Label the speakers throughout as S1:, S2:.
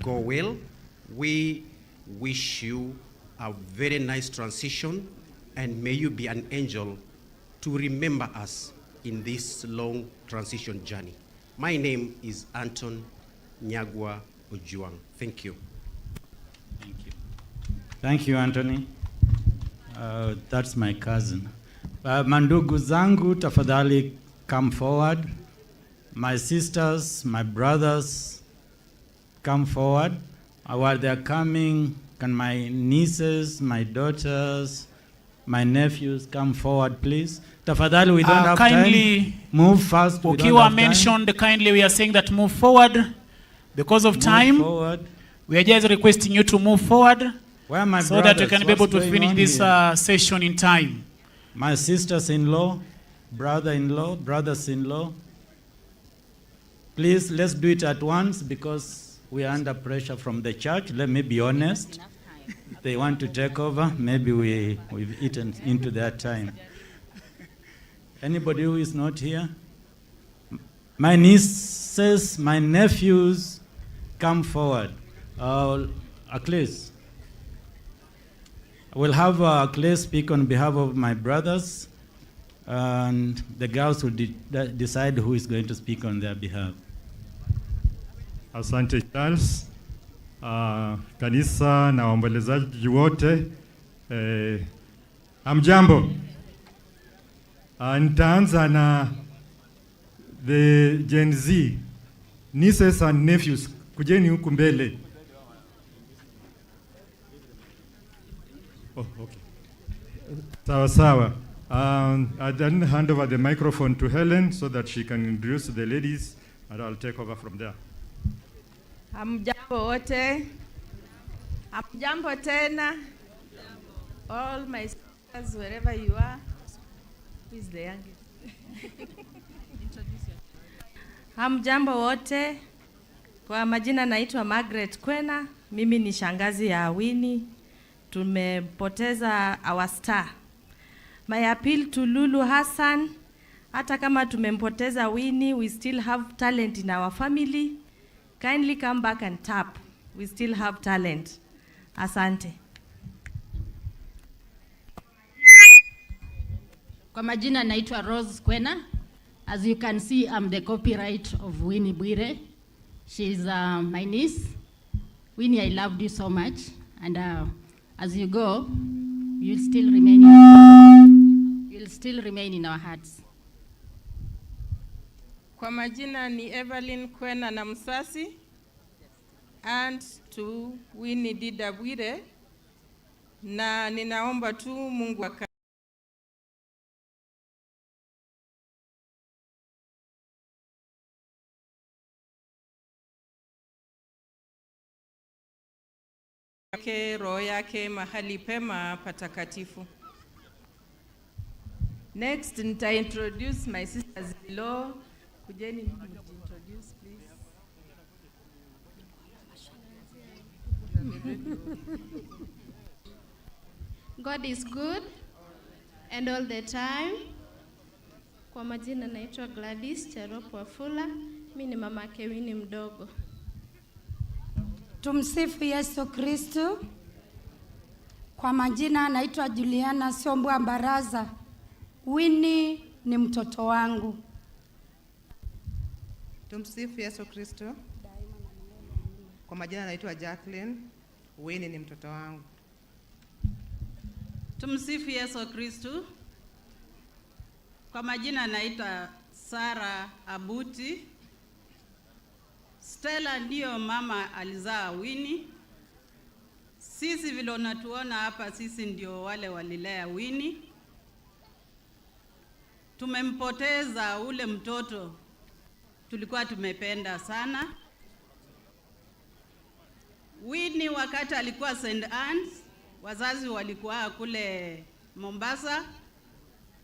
S1: go well. We wish you a very nice transition, and may you be an angel to remember us in this long transition journey. My name is Anton Nyagwa Ojuang. Thank you.
S2: Thank you. Thank you, Anthony. That's my cousin. Mandugu zangu, tafadhali come forward. My sisters, my brothers, come forward. While they're coming, can my nieces, my daughters, my nephews come forward, please? Tafadhali, we don't have
S3: kindly
S2: time. Move fast.
S3: Ukiwa mentioned, kindly we are saying that move forward. Because of time, we are just requesting you to move forward so that we can be able to finish this session in time.
S2: My sisters-in-law, brother-in-law, brothers-in-law, please, let's do it at once because we are under pressure from the church. Let me be honest. If they want to take over, maybe we've eaten into their time. Anybody who is not here? My nieces, my nephews, come forward. Akles. I will have Akles speak on behalf of my brothers, and the girls will decide who is going to speak on their behalf.
S4: Asante Charles. Kanisa na waombolezaji wote, amjambo. Nitaanza na the Gen Z, nieces and nephews, kujeni huku mbele. Oh, okay. Sawa sawa. I then hand over the microphone to Helen so that she can introduce the ladies, and I'll take over from there.
S5: Hamjambo wote. Hamjambo tena. All my sisters, wherever you are. Who is the youngest? Hamjambo wote. Kwa majina naitwa Margaret Kwena. Mimi ni shangazi ya Winnie. Tumempoteza our star. My appeal to Lulu Hassan. Hata kama tumempoteza Winnie, we still have talent in our family. Kindly come back and tap. We still have talent. Asante.
S6: Kwa majina naitwa Rose Kwena. As you can see, I'm the copyright of Winnie Bwire. She's my niece. Winnie, I loved you so much. And as you go, you'll still remain in our hearts.
S5: Kwa majina ni Evelyn Kwena na Msasi, and to Winnie DIDA Bwire, na ninaomba tu Mungu wake roho yake mahali pema patakatifu. Next, nita introduce my sisters-in-law. Kujeni introduce, please.
S7: God is good and all the time. Kwa majina naitwa Gladys Cherop Wafula. Mimi ni mama yake Winnie mdogo.
S8: Tumsifu Yesu Kristo. Kwa majina naitwa Juliana Sombwa Mbaraza. Winnie ni mtoto wangu.
S9: Tumsifu Yesu Kristo. Kwa majina naitwa Jacqueline. Winnie ni mtoto wangu.
S10: Tumsifu Yesu Kristo. Kwa majina naitwa Sara Abuti. Stella ndio mama alizaa Winnie. Sisi vile unatuona hapa, sisi ndio wale walilea Winnie. Tumempoteza ule mtoto tulikuwa tumependa sana. Winnie wakati alikuwa St. Anne's, wazazi walikuwa kule Mombasa.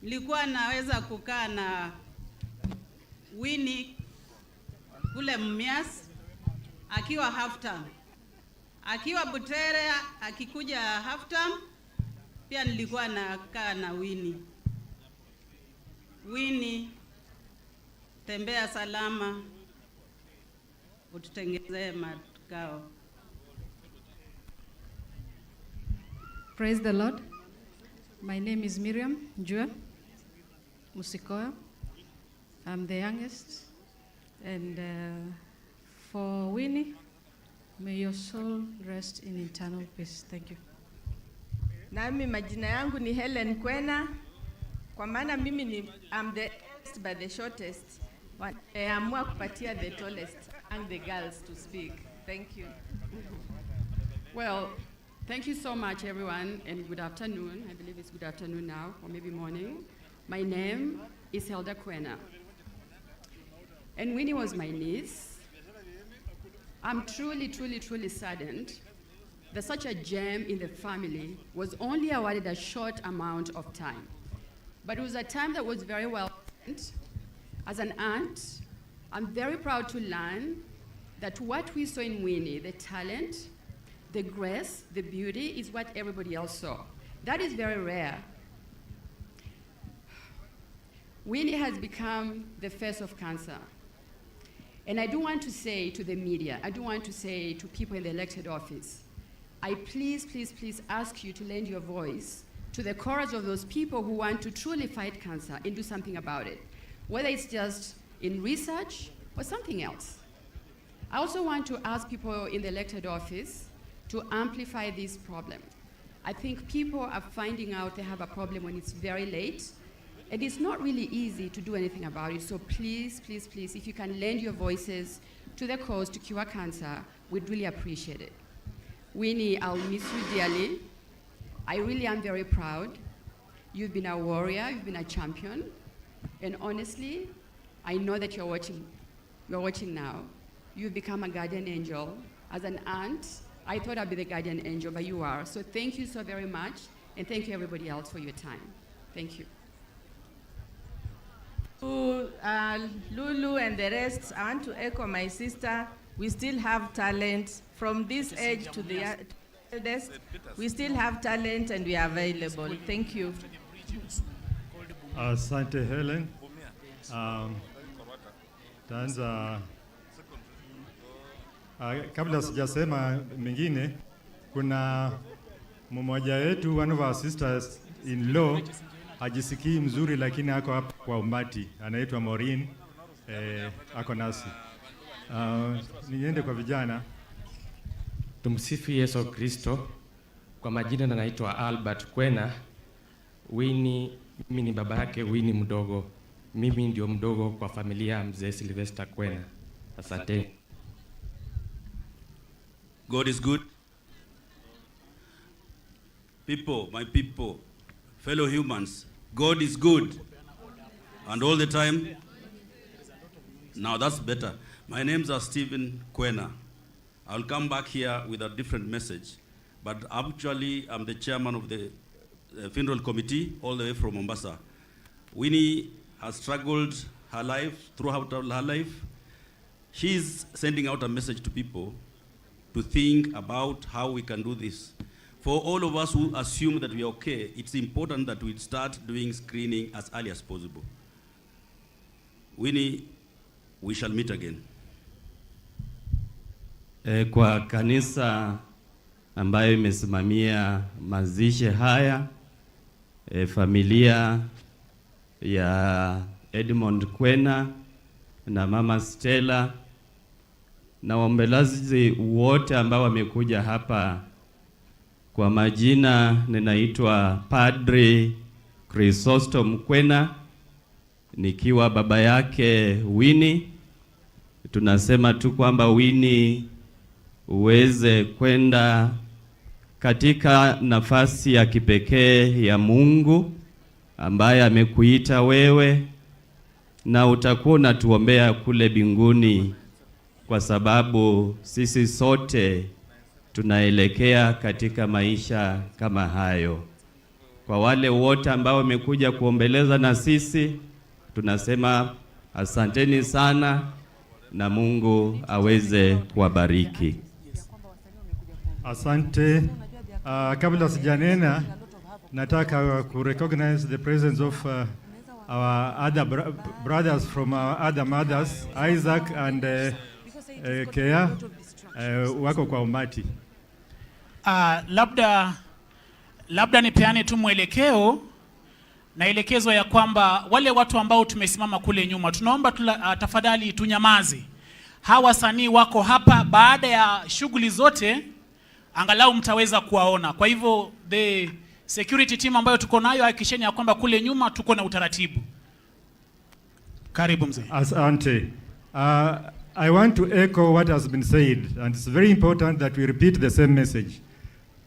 S10: Nilikuwa naweza kukaa na Winnie kule Mumias akiwa half term. Akiwa Butere akikuja half term, pia nilikuwa nakaa na Winnie. Winnie, tembea salama, ututengezee makao.
S11: Praise the Lord. My name is Miriam Njue Musikoyo. I'm the youngest. And for Winnie, may your soul rest in eternal peace. Thank you.
S5: Nami majina yangu ni Helen Kwena. Kwa maana mimi I'm the eldest but the shortest. Amua kupatia the tallest and the girls to speak. Thank you.
S12: Well, thank you so much, everyone, and good afternoon. I believe it's good afternoon now, or maybe morning. My name is Hilda Kwena. And Winnie was my niece. I'm truly, truly, truly saddened that such a gem in the family was only awarded a short amount of time. But it was a time that was very well spent. As an aunt, I'm very proud to learn that what we saw in Winnie, the talent, the grace, the beauty, is what everybody else saw. That is very rare. Winnie has become the face of cancer. And I do want to say to the media, I do want to say to people in the elected office, I please, please, please ask you to lend your voice to the chorus of those people who want to truly fight cancer and do something about it, whether it's just in research or something else. I also want to ask people in the elected office to amplify this problem. I think people are finding out they have a problem when it's very late, and it's not really easy to do anything about it. So please, please, please, if you can lend your voices to the cause to cure cancer, we'd really appreciate it. Winnie, I'll miss you dearly. I really am very proud. You've been a warrior, you've been a champion, and honestly, I know that you're watching now. You've become a guardian angel. As an aunt, I thought I'd be the guardian angel, but you are. So thank you so very much, and thank you everybody else for your time. Thank you.
S5: To Lulu and the rest, I want to echo my sister. We still have talent. From this age to the eldest, we still have talent and we are available. Thank you.
S4: Asante Helen. Tanza kabla sijasema mengine, kuna mmoja wetu, one of our sisters in law, hajisikii mzuri lakini ako hapa kwa umati, anaitwa Maureen, ako nasi. Niende kwa vijana.
S13: Tumsifu Yesu Kristo. Kwa majina naitwa Albert Kwena. Winnie, mimi ni baba yake Winnie mdogo. Mimi ndio mdogo kwa familia mzee Sylvester Kwena. Asante.
S14: God is good. People, my people, fellow humans, God is good. And all the time. Now that's better. My name's Stephen Kwena. I'll come back here with a different message. But actually, I'm the chairman of the funeral committee all the way from Mombasa. Winnie has struggled her life, throughout her life. She's sending out a message to people to think about how we can do this. For all of us who assume that we are okay, it's important that we start doing screening as early as possible. Winnie, we shall meet again.
S15: Kwa kanisa ambayo imesimamia mazishi haya, familia ya Edmond Kwena na mama Stella na waombelazi wote ambao wamekuja hapa. Kwa majina ninaitwa Padre Chrysostom Kwena, nikiwa baba yake Winnie. Tunasema tu kwamba Winnie, uweze kwenda katika nafasi ya kipekee ya Mungu ambaye amekuita wewe, na utakuwa unatuombea kule mbinguni, kwa sababu sisi sote tunaelekea katika maisha kama hayo. Kwa wale wote ambao wamekuja kuombeleza na sisi, tunasema asanteni sana na Mungu aweze kuwabariki.
S4: Asante. Kabla sijanena, nataka recognize the presence of our other brothers from our other mothers, Isaac and Kea, wako kwa umati.
S3: Labda Labda nipeane tu mwelekeo na elekezo ya kwamba wale watu ambao tumesimama kule nyuma, tunaomba tafadhali tunyamaze. Hawa wasanii wako hapa, baada ya shughuli zote angalau mtaweza kuwaona. Kwa hivyo the security team ambayo tuko nayo, hakikisheni ya kwamba kule nyuma tuko na utaratibu. Karibu mzee.
S4: Asante. I want to echo what has been said, and it's very important that we repeat the same message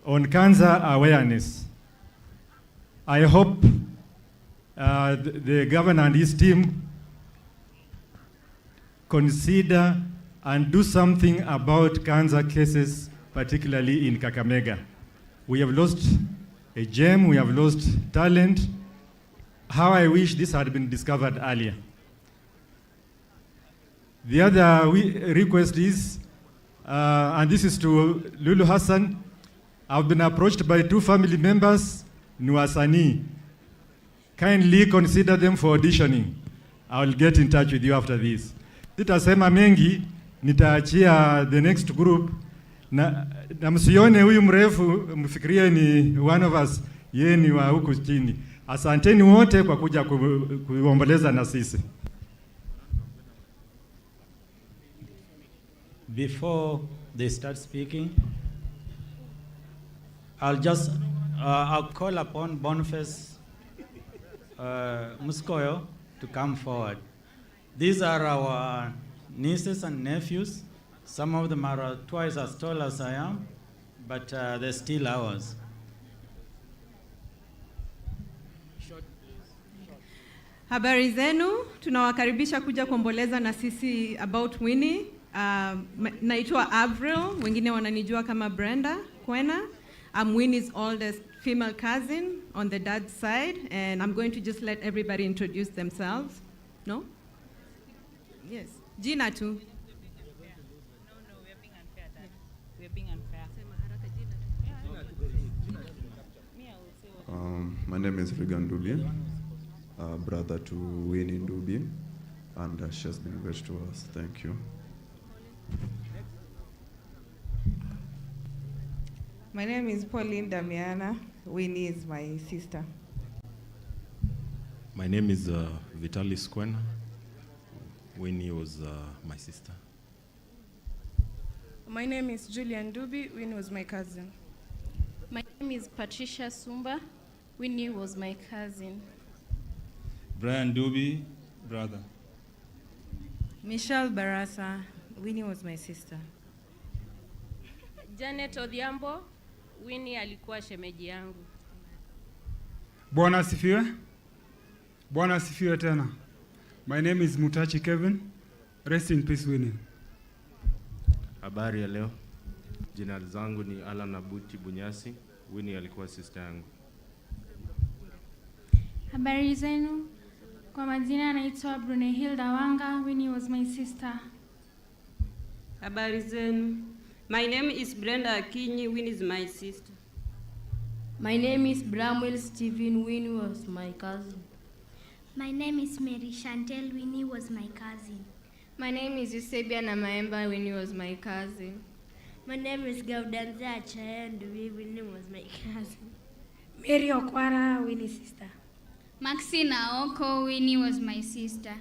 S4: on cancer awareness. I hope the governor and his team consider and do something about cancer cases, particularly in Kakamega. We have lost a gem, we have lost talent. How I wish this had been discovered earlier. The other request is, and this is to Lulu Hassan, I've been approached by 2 family members, Nuasani. Kindly consider them for auditioning. I will get in touch with you after this. Nitasema mengi, nitaachia the next group. Na msione huyu mrefu mfikirie ni one of us, yeye ni wa huku chini. Asanteni wote kwa kuja kuomboleza na sisi.
S2: Before they start speaking, I'll call upon Boniface Muskoyo to come forward. These are our nieces and nephews. Some of them are twice as tall as I am, but they're still ours.
S16: Habari zenu, tunawakaribisha kuja kuomboleza na sisi about Winnie. Naitwa Avril, wengine wananijua kama Brenda Kwena. I'm Winnie's oldest female cousin on the dad's side, and I'm going to just let everybody introduce themselves. No? Yes. Jina tu.
S17: No, we're being unfair, Dad. We're being unfair.
S18: My name is Ndubi, brother to Winnie Ndubi, and she has been great to us. Thank you.
S9: My name is Pauline Damiana. Winnie is my sister.
S19: My name is Vitalis Kwena. Winnie was my sister.
S20: My name is Julian Ndubi. Winnie was my cousin.
S7: My name is Patricia Sumba. Winnie was my cousin.
S21: Brian Ndubi, brother.
S22: Michelle Barasa. Winnie was my sister.
S17: Janet Odhiambo. Winnie alikuwa shemeji yangu.
S23: Bwana asifiwe. Bwana asifiwe tena. My name is Mutachi Kevin. Rest in peace, Winnie.
S24: Habari ya leo. Jina zangu ni Alan Abuti Bunyasi. Winnie alikuwa sister yangu.
S25: Habari zenu. Kwa majina naitwa Brunehilda Wanga. Winnie was my sister.
S26: Habari zenu. My name is Brenda Akinyi. Winnie is my sister.
S27: My name is Bramwell Stephen. Winnie was my cousin.
S28: My name is Mary Chantel. Winnie was my cousin.
S29: My name is Eusebia Namaemba. Winnie was my cousin.
S28: My name is Gaudanza Chayand. Winnie was my cousin.
S29: Mary Okwara. Winnie's sister.
S25: Maxine Aoko. Winnie was my sister.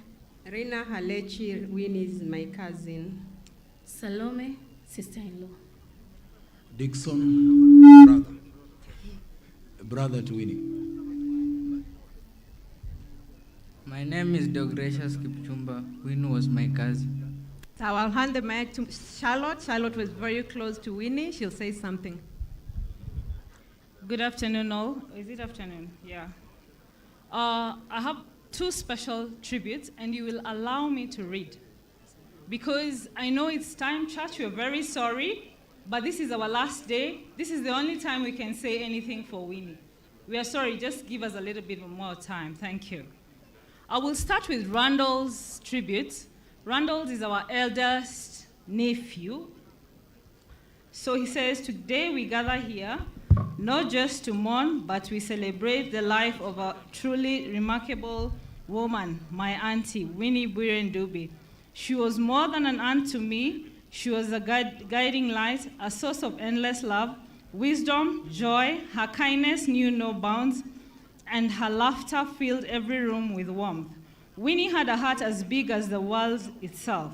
S30: Rina Halechi. Winnie is my cousin.
S11: Salome, sister-in-law.
S31: Dixon, brother to Winnie.
S32: My name is Dogratius Kipchumba. Winnie was my cousin.
S16: So I'll hand the mic to Charlotte. Charlotte was very close to Winnie. She'll say something.
S33: Good afternoon, all. Is it afternoon? Yeah. I have 2 special tributes, and you will allow me to read. Because I know it's time, church, we're very sorry, but this is our last day. This is the only time we can say anything for Winnie. We are sorry, just give us a little bit more time. Thank you. I will start with Randall's tribute. Randall is our eldest nephew. So he says, today we gather here, not just to mourn, but we celebrate the life of a truly remarkable woman, my auntie, Winnie Bwire Ndubi. She was more than an aunt to me. She was a guiding light, a source of endless love, wisdom, joy, her kindness knew no bounds, and her laughter filled every room with warmth. Winnie had a heart as big as the world itself.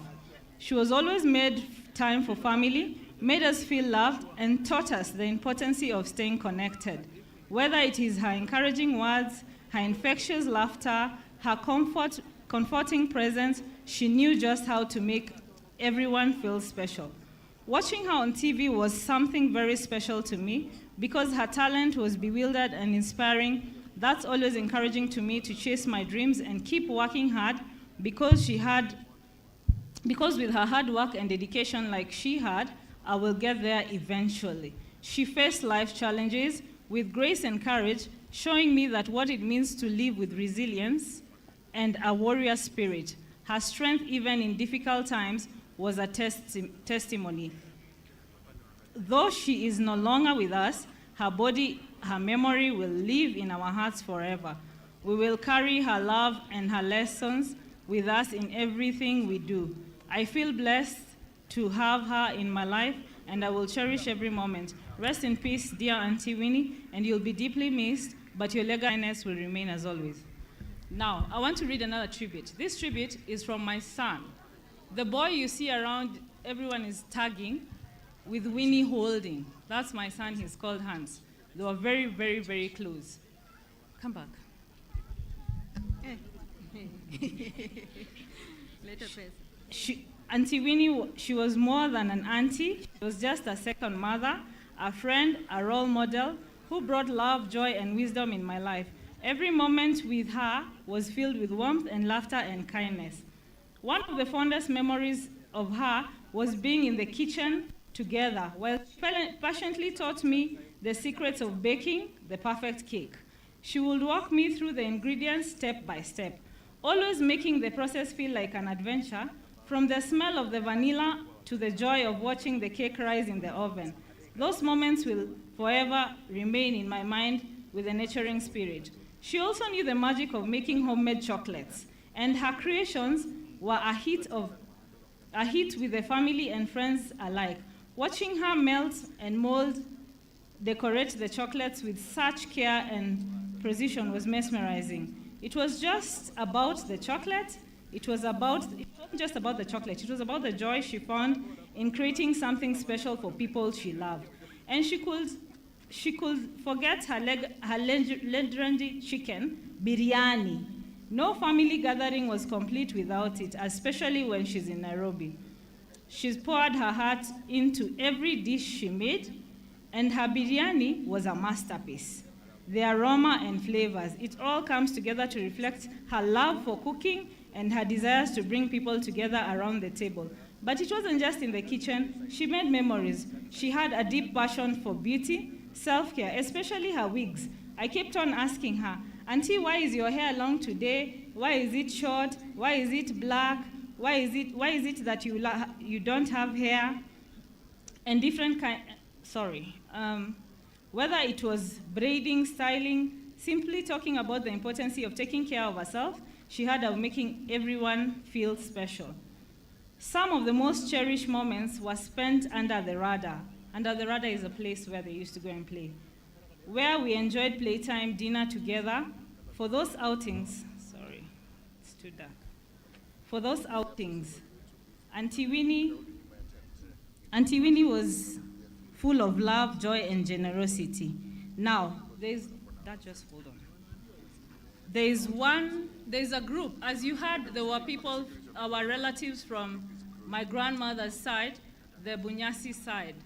S33: She was always made time for family, made us feel loved, and taught us the importance of staying connected. Whether it is her encouraging words, her infectious laughter, her comforting presence, she knew just how to make everyone feel special. Watching her on TV was something very special to me because her talent was bewildered and inspiring. That's always encouraging to me to chase my dreams and keep working hard because with her hard work and dedication like she had, I will get there eventually. She faced life challenges with grace and courage, showing me that what it means to live with resilience and a warrior spirit. Her strength, even in difficult times, was a testimony. Though she is no longer with us, her body, her memory will live in our hearts forever. We will carry her love and her lessons with us in everything we do. I feel blessed to have her in my life, and I will cherish every moment. Rest in peace, dear Auntie Winnie, and you'll be deeply missed, but your legacy will remain as always. Now, I want to read another tribute. This tribute is from my son. The boy you see around, everyone is tagging with Winnie holding. That's my son, he's called Hans. They were very, very, very close. Come back. Auntie Winnie, she was more than an auntie. She was just a second mother, a friend, a role model who brought love, joy, and wisdom in my life. Every moment with her was filled with warmth and laughter and kindness. One of the fondest memories of her was being in the kitchen together while she passionately taught me the secrets of baking the perfect cake. She would walk me through the ingredients step by step, always making the process feel like an adventure, from the smell of the vanilla to the joy of watching the cake rise in the oven. Those moments will forever remain in my mind with a nurturing spirit. She also knew the magic of making homemade chocolates, and her creations were a hit with the family and friends alike. Watching her melt and mold, decorate the chocolates with such care and precision was mesmerizing. It was just about the chocolate. It wasn't just about the chocolate. It was about the joy she found in creating something special for people she loved. And she could forget her legendary chicken, biryani. No family gathering was complete without it, especially when she's in Nairobi. She's poured her heart into every dish she made, and her biryani was a masterpiece. The aroma and flavors, it all comes together to reflect her love for cooking and her desires to bring people together around the table. But it wasn't just in the kitchen. She made memories. She had a deep passion for beauty, self-care, especially her wigs. I kept on asking her, Auntie, why is your hair long today? Why is it short? Why is it black? Why is it that you don't have hair? And different whether it was braiding, styling, simply talking about the importance of taking care of herself, she had of making everyone feel special. Some of the most cherished moments were spent under the radar. Under the radar is a place where they used to go and play, where we enjoyed playtime, dinner together. For those outings, it's too dark. For those outings, Auntie Winnie was full of love, joy, and generosity. Now, there's a group. As you heard, there were people, our relatives from my grandmother's side, the Bunyasi side.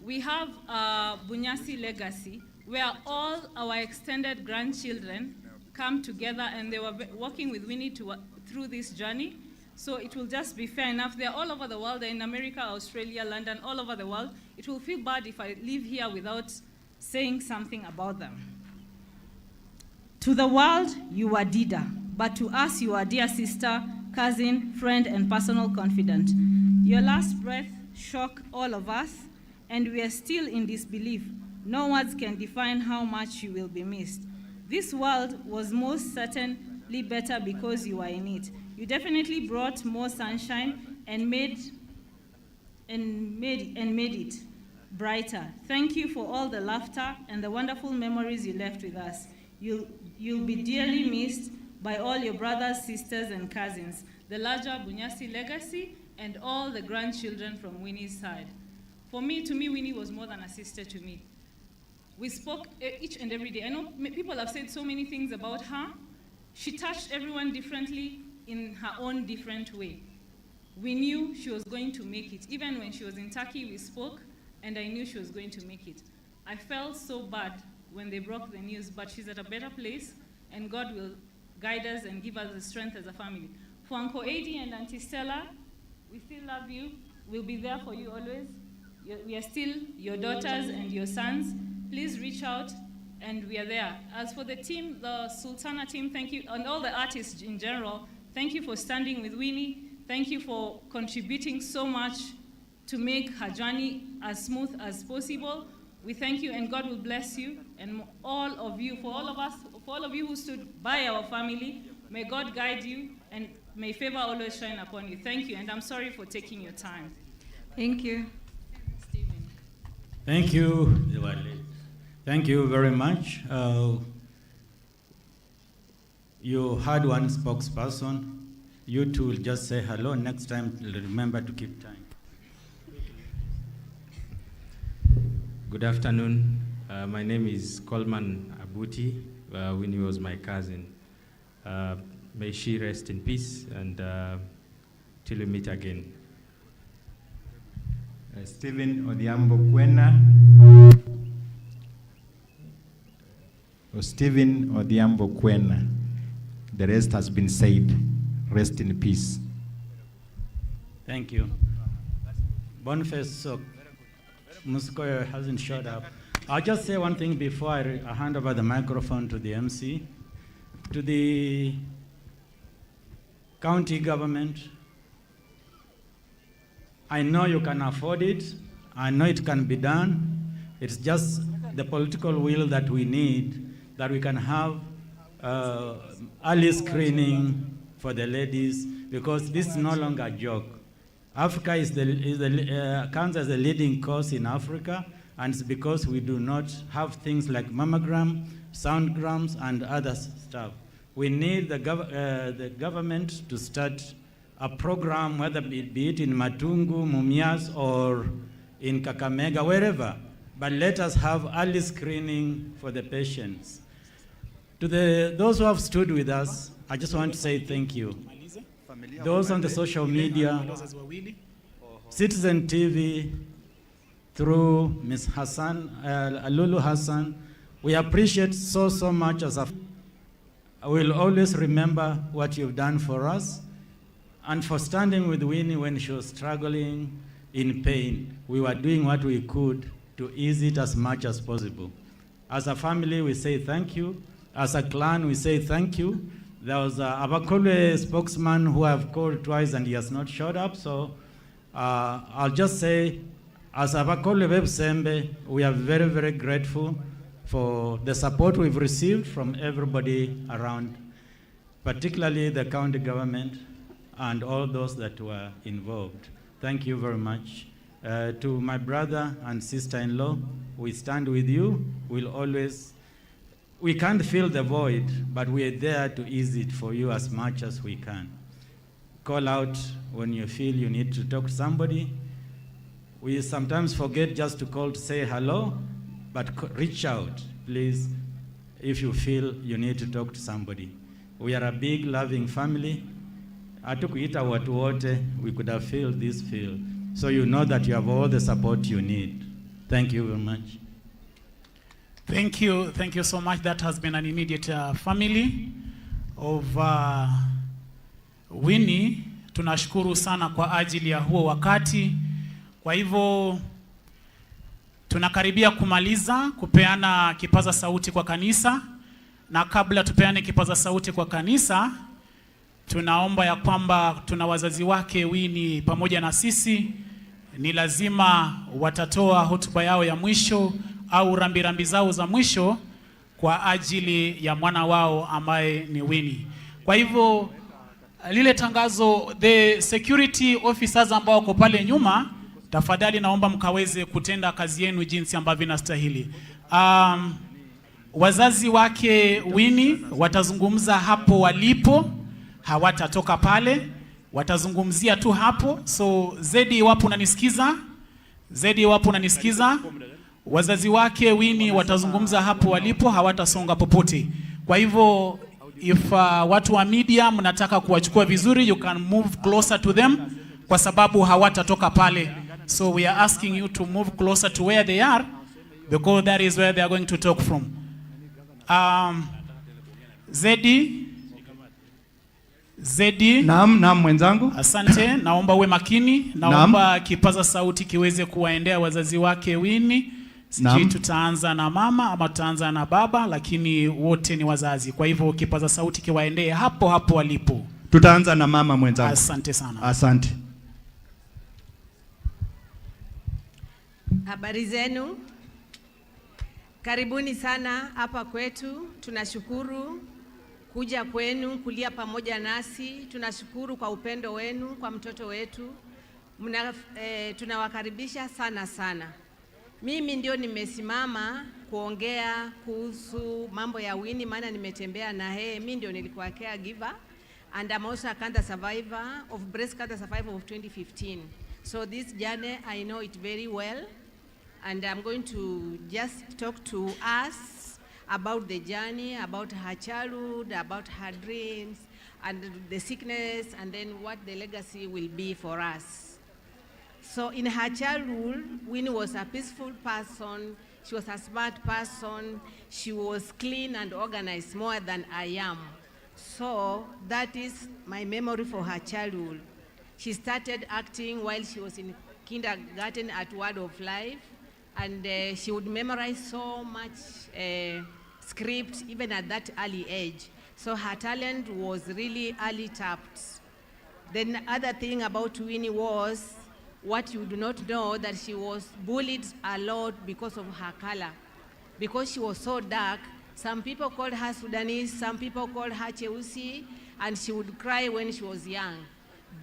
S33: We have a Bunyasi legacy where all our extended grandchildren come together, and they were working with Winnie through this journey. So it will just be fair enough. They're all over the world. They're in America, Australia, London, all over the world. It will feel bad if I leave here without saying something about them. To the world, you are DIDA, but to us, you are dear sister, cousin, friend, and personal confidant. Your last breath shocked all of us, and we are still in disbelief. No words can define how much you will be missed. This world was most certainly better because you are in it. You definitely brought more sunshine and made it. brighter. Thank you for all the laughter and the wonderful memories you left with us. You'll be dearly missed by all your brothers, sisters, and cousins, the larger Bunyasi legacy, and all the grandchildren from Winnie's side. To me, Winnie was more than a sister to me. We spoke each and every day. I know people have said so many things about her. She touched everyone differently in her own different way. We knew she was going to make it. Even when she was in Turkey, we spoke, and I knew she was going to make it. I felt so bad when they broke the news, but she's at a better place, and God will guide us and give us the strength as a family. For Uncle Adi and Auntie Stella, we still love you. We'll be there for you always. We are still your daughters and your sons. Please reach out, and we are there. As for the team, the Sultana team, thank you, and all the artists in general, thank you for standing with Winnie. Thank you for contributing so much to make her journey as smooth as possible. We thank you, and God will bless you, and all of you, for all of you who stood by our family, may God guide you, and may favor always shine upon you. Thank you, and I'm sorry for taking your time.
S16: Thank you.
S1: Thank you. Thank you very much. You had one spokesperson. You two will just say hello. Next time, remember to keep time.
S24: Good afternoon. My name is Coleman Abuti. Winnie was my cousin. May she rest in peace, and till we meet again.
S2: Stephen Odhiambo Kwena. Stephen Odhiambo Kwena. The rest has been said. Rest in peace.
S1: Thank you. Boniface Muskoyo hasn't showed up. I'll just say one thing before I hand over the microphone to the MC. To the county government, I know you can afford it. I know it can be done. It's just the political will that we need, that we can have early screening for the ladies, because this is no longer a joke. Africa counts as the leading cause in Africa, and it's because we do not have things like mammogram, sonograms, and other stuff. We need the government to start a program, whether it be it in Matungu, Mumias, or in Kakamega, wherever. But let us have early screening for the patients. To those who have stood with us, I just want to say thank you. Those on the social media, Citizen TV, through Ms. Hassan, Lulu Hassan, we appreciate so much as a I will always remember what you've done for us, and for standing with Winnie when she was struggling in pain. We were doing what we could to ease it as much as possible. As a family, we say thank you. As a clan, we say thank you. There was a Abakole spokesman who I've called twice and he has not showed up, so I'll just say, as Abakole Web Sembe, we are very, very grateful for the support we've received from everybody around, particularly the county government and all those that were involved. Thank you very much. To my brother and sister-in-law, we stand with you. We can't fill the void, but we're there to ease it for you as much as we can. Call out when you feel you need to talk to somebody. We sometimes forget just to call to say hello, but reach out, please, if you feel you need to talk to somebody. We are a big, loving family. Hatukuita watu wote, we could have filled this field. So you know that you have all the support you need. Thank you very much.
S3: Thank you so much. That has been an immediate family of Winnie. Tunashukuru sana kwa ajili ya huo wakati. Kwa hivyo tunakaribia kumaliza kupeana kipaza sauti kwa kanisa, na kabla tupeane kipaza sauti kwa kanisa, tunaomba ya kwamba tuna wazazi wake Winnie pamoja na sisi, ni lazima watatoa hotuba yao ya mwisho au rambirambi zao za mwisho kwa ajili ya mwana wao ambaye ni Winnie. Kwa hivyo lile tangazo, the security officers ambao wako pale nyuma tafadhali naomba mkaweze kutenda kazi yenu jinsi ambavyo inastahili. Wazazi wake Winnie watazungumza hapo walipo, hawatatoka pale, watazungumzia tu hapo. So Zedi, iwapo unanisikiza, wazazi wake Winnie watazungumza hapo walipo, hawatasonga popote. Kwa hivyo if watu wa media mnataka kuwachukua vizuri, you can move closer to them, kwa sababu hawatatoka pale. So we are asking you to move closer to where they are, because that is where they are going to talk from. Zedi.
S4: Naam mwenzangu.
S3: Asante, naomba uwe makini. Naomba kipaza sauti kiweze kuwaendea wazazi wake Winnie. Sijui tutaanza na mama ama tutaanza na baba, lakini wote ni wazazi. Kwa hivyo kipaza sauti kiwaendee hapo hapo walipo.
S4: Tutaanza na mama mwenzangu.
S3: Asante sana.
S4: Asante.
S30: Habari zenu? Karibuni sana hapa kwetu. Tunashukuru kuja kwenu, kulia pamoja nasi. Tunashukuru kwa upendo wenu kwa mtoto wetu. Tunawakaribisha sana sana. Mimi ndio nimesimama kuongea kuhusu mambo ya Winnie, maana nimetembea na yeye. Mimi ndio nilikuwa caregiver, and I'm also a cancer survivor of breast cancer survivor of 2015. So this journey I know it very well, and I'm going to just talk to us about the journey, about her childhood, about her dreams, and the sickness, and then what the legacy will be for us. So in her childhood, Winnie was a peaceful person. She was a smart person. She was clean and organized more than I am. So that is my memory for her childhood. She started acting while she was in kindergarten at Word of Life, and she would memorize so much script even at that early age. So her talent was really early tapped. Then other thing about Winnie was, what you do not know, that she was bullied a lot because of her color. Because she was so dark, some people called her Sudanese, some people called her Cheusi, and she would cry when she was young.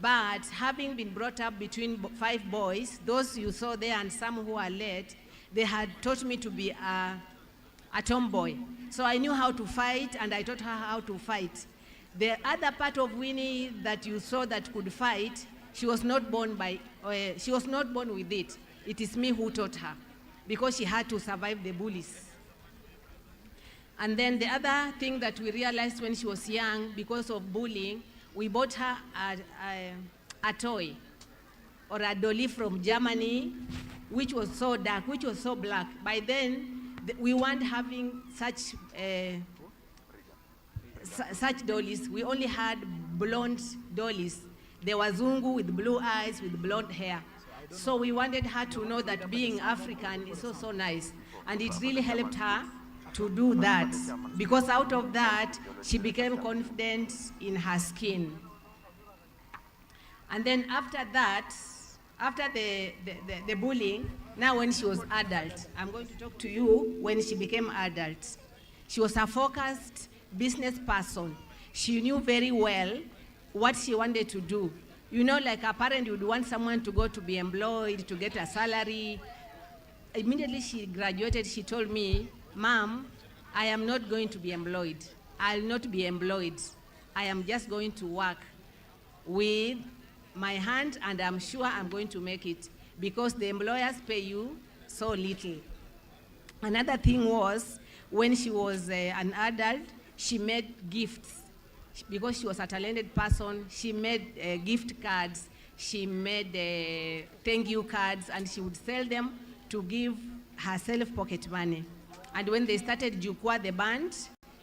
S30: But having been brought up between 5 boys, those you saw there and some who are late, they had taught me to be a tomboy. So I knew how to fight, and I taught her how to fight. The other part of Winnie that you saw that could fight, she was not born with it. It is me who taught her, because she had to survive the bullies. And then the other thing that we realized when she was young, because of bullying, we bought her a toy or a dolly from Germany, which was so dark, which was so black. By then, we weren't having such dollies. We only had blonde dollies. There was Zungu with blue eyes, with blonde hair. So we wanted her to know that being African is so nice. And it really helped her to do that, because out of that, she became confident in her skin. And then after that, after the bullying, now when she was adult, I'm going to talk to you when she became adult. She was a focused business person. She knew very well what she wanted to do. You know, like a parent would want someone to go to be employed, to get a salary. Immediately she graduated, she told me, "Mom, I am not going to be employed. I'll not be employed. I am just going to work with my hand, and I'm sure I'm going to make it, because the employers pay you so little." Another thing was, when she was an adult, she made gifts. Because she was a talented person, she made gift cards, she made thank you cards, and she would sell them to give herself pocket money. And when they started Jukwa, the band,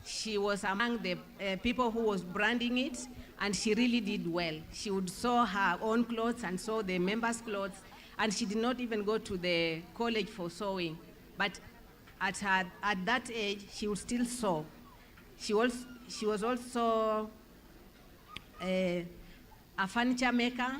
S30: she was among the people who was branding it, and she really did well. She would sew her own clothes and sew the members' clothes, and she did not even go to the college for sewing. But at that age, she would still sew. She was also a furniture maker,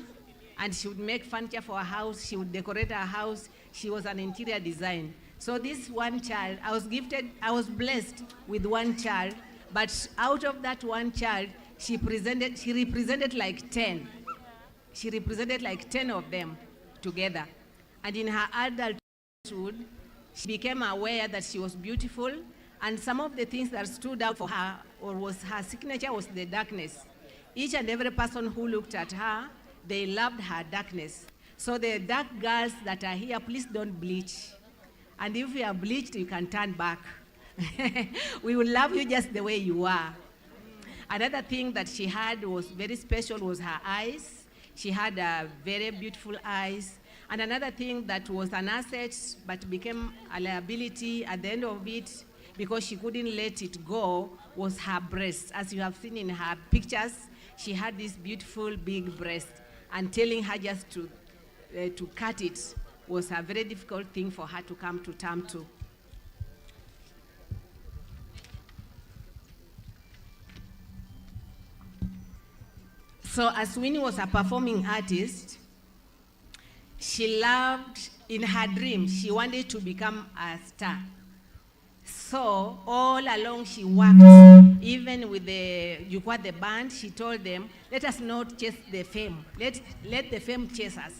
S30: and she would make furniture for her house. She would decorate her house. She was an interior designer. So this one child, I was blessed with one child, but out of that one child, she represented like 10. She represented like 10 of them together. And in her adulthood, she became aware that she was beautiful, and some of the things that stood out for her, or was her signature, was the darkness. Each and every person who looked at her, they loved her darkness. So the dark girls that are here, please don't bleach. And if you are bleached, you can turn back. We will love you just the way you are. Another thing that she had was very special was her eyes. She had very beautiful eyes. And another thing that was an asset but became a liability at the end of it, because she couldn't let it go, was her breasts. As you have seen in her pictures, she had this beautiful big breast, and telling her just to cut it was a very difficult thing for her to come to terms to. So as Winnie was a performing artist, she loved, in her dream, she wanted to become a star. So all along she worked, even with the band, she told them, let us not chase the fame, let the fame chase us.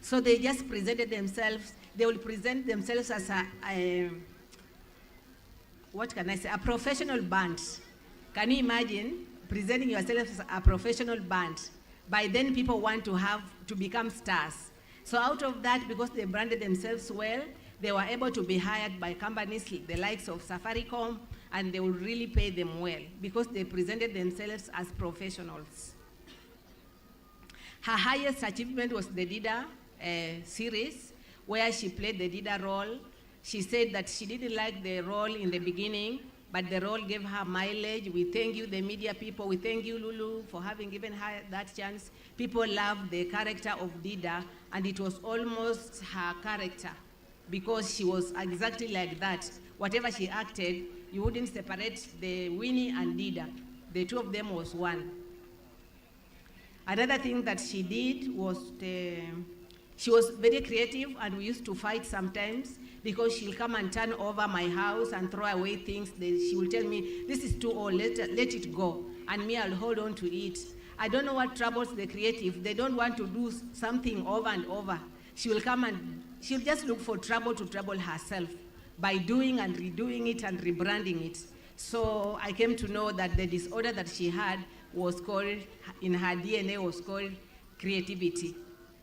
S30: So they just presented themselves, they will present themselves as what can I say, a professional band. Can you imagine presenting yourself as a professional band? By then people want to become stars. So out of that, because they branded themselves well, they were able to be hired by companies the likes of Safaricom, and they would really pay them well because they presented themselves as professionals. Her highest achievement was the DIDA series, where she played the DIDA role. She said that she didn't like the role in the beginning, but the role gave her mileage. We thank you, the media people. We thank you, Lulu, for having given her that chance. People loved the character of DIDA, and it was almost her character, because she was exactly like that. Whatever she acted, you wouldn't separate the Winnie and DIDA. The two of them was one. Another thing that she did was she was very creative, and we used to fight sometimes because she'll come and turn over my house and throw away things. She will tell me, this is too old, let it go. And me, I'll hold on to it. I don't know what troubles the creative. They don't want to do something over and over. She will come and she'll just look for trouble to trouble herself by doing and redoing it and rebranding it. So I came to know that the disorder that she had was called, in her DNA, was called creativity.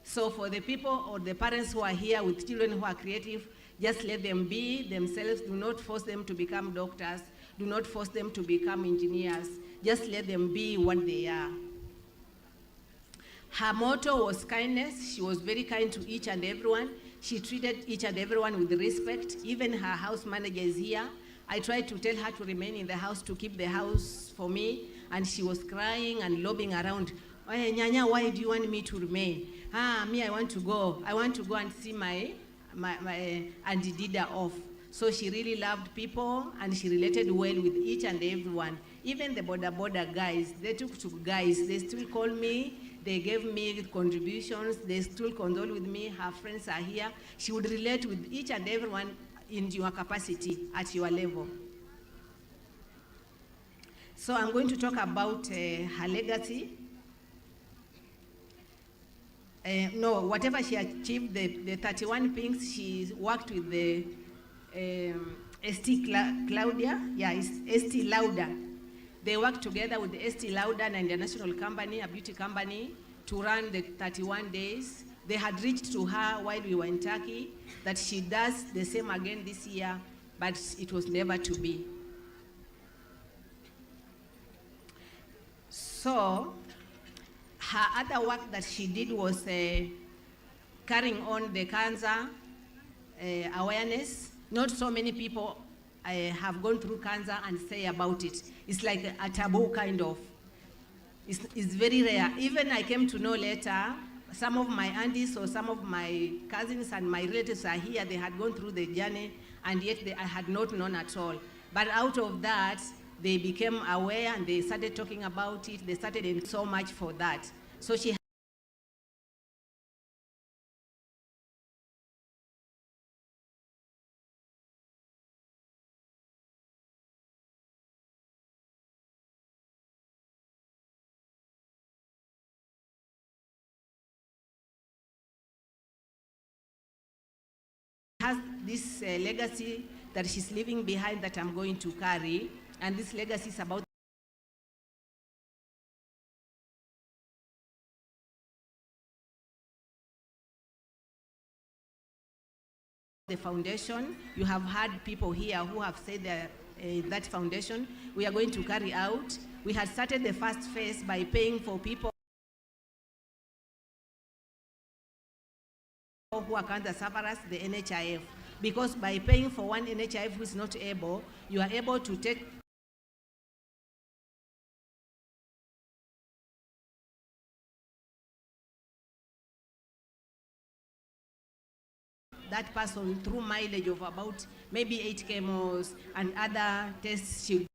S30: So for the people or the parents who are here with children who are creative, just let them be themselves. Do not force them to become doctors. Do not force them to become engineers. Just let them be what they are. Her motto was kindness. She was very kind to each and everyone. She treated each and everyone with respect. Even her house manager is here. I tried to tell her to remain in the house, to keep the house for me, and she was crying and lobbing around. Hey, Nyanya, why do you want me to remain? Me, I want to go. I want to go and see my Auntie DIDA off. So she really loved people, and she related well with each and everyone. Even the border guys, they took to guys, they still call me, they gave me contributions, they still condole with me, her friends are here. She would relate with each and everyone in your capacity, at your level. So I'm going to talk about her legacy. Whatever she achieved, the 31 things, she worked with the Estee Lauder. They worked together with the Estee Lauder, an international company, a beauty company, to run the 31 days. They had reached to her while we were in Turkey that she does the same again this year, but it was never to be. So her other work that she did was carrying on the cancer awareness. Not so many people have gone through cancer and say about it. It's like a taboo kind of. It's very rare. Even I came to know later, some of my aunties or some of my cousins and my relatives are here, they had gone through the journey, and yet I had not known at all. But out of that, they became aware and they started talking about it. They started in so much for that. So she this legacy that she's leaving behind that I'm going to carry, and this legacy is about the foundation. You have had people here who have said that foundation we are going to carry out. We had started the first phase by paying for people who are cancer sufferers, the NHIF, because by paying for one NHIF who is not able, you are able to take that person through mileage of about maybe 8 chemos and other tests she'll